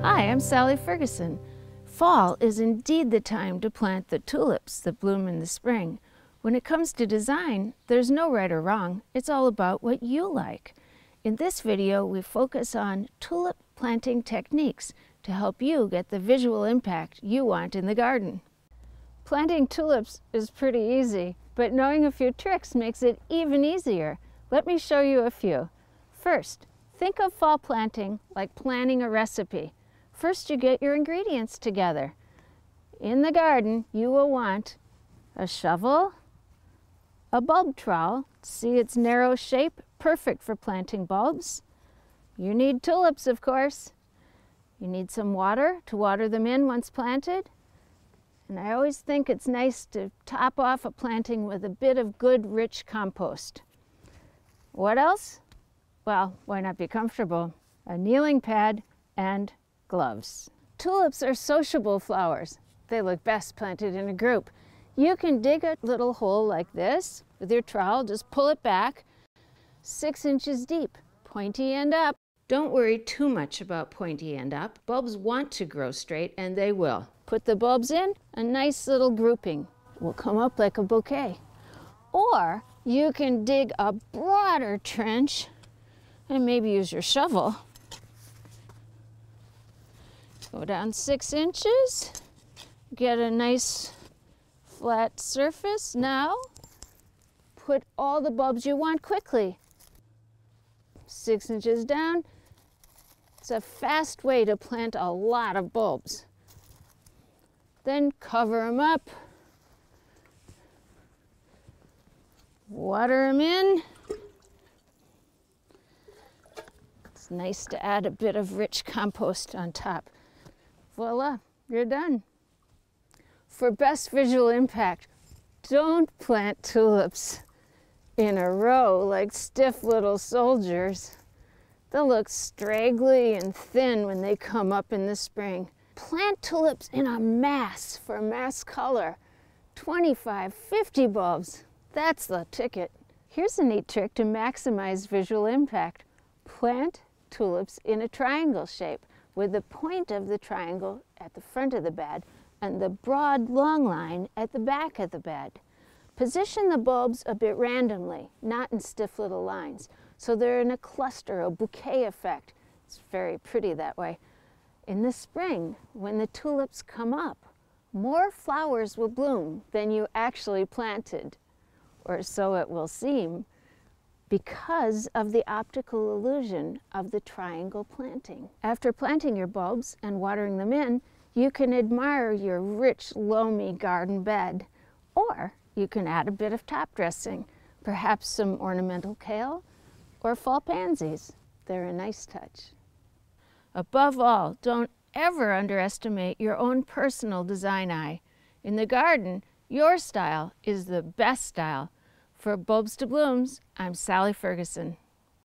Hi, I'm Sally Ferguson. Fall is indeed the time to plant the tulips that bloom in the spring. When it comes to design, there's no right or wrong. It's all about what you like. In this video, we focus on tulip planting techniques to help you get the visual impact you want in the garden. Planting tulips is pretty easy, but knowing a few tricks makes it even easier. Let me show you a few. First, think of fall planting like planning a recipe. First, you get your ingredients together. In the garden, you will want a shovel, a bulb trowel. See its narrow shape? Perfect for planting bulbs. You need tulips, of course. You need some water to water them in once planted. And I always think it's nice to top off a planting with a bit of good, rich compost. What else? Well, why not be comfortable? A kneeling pad and gloves. Tulips are sociable flowers. They look best planted in a group. You can dig a little hole like this with your trowel. Just pull it back 6 inches deep, pointy end up. Don't worry too much about pointy end up. Bulbs want to grow straight, and they will. Put the bulbs in, a nice little grouping will come up like a bouquet. Or you can dig a broader trench and maybe use your shovel. Go down 6 inches, get a nice flat surface. Now, put all the bulbs you want quickly. 6 inches down. It's a fast way to plant a lot of bulbs. Then cover them up. Water them in. It's nice to add a bit of rich compost on top. Voila, you're done. For best visual impact, don't plant tulips in a row like stiff little soldiers. They'll look straggly and thin when they come up in the spring. Plant tulips in a mass for mass color. 25, 50 bulbs. That's the ticket. Here's a neat trick to maximize visual impact. Plant tulips in a triangle shape with the point of the triangle at the front of the bed and the broad long line at the back of the bed. Position the bulbs a bit randomly, not in stiff little lines, so they're in a cluster, a bouquet effect. It's very pretty that way. In the spring, when the tulips come up, more flowers will bloom than you actually planted, or so it will seem, because of the optical illusion of the triangle planting. After planting your bulbs and watering them in, you can admire your rich, loamy garden bed, or you can add a bit of top dressing, perhaps some ornamental kale or fall pansies. They're a nice touch. Above all, don't ever underestimate your own personal design eye. In the garden, your style is the best style. For Bulbs to Blooms, I'm Sally Ferguson.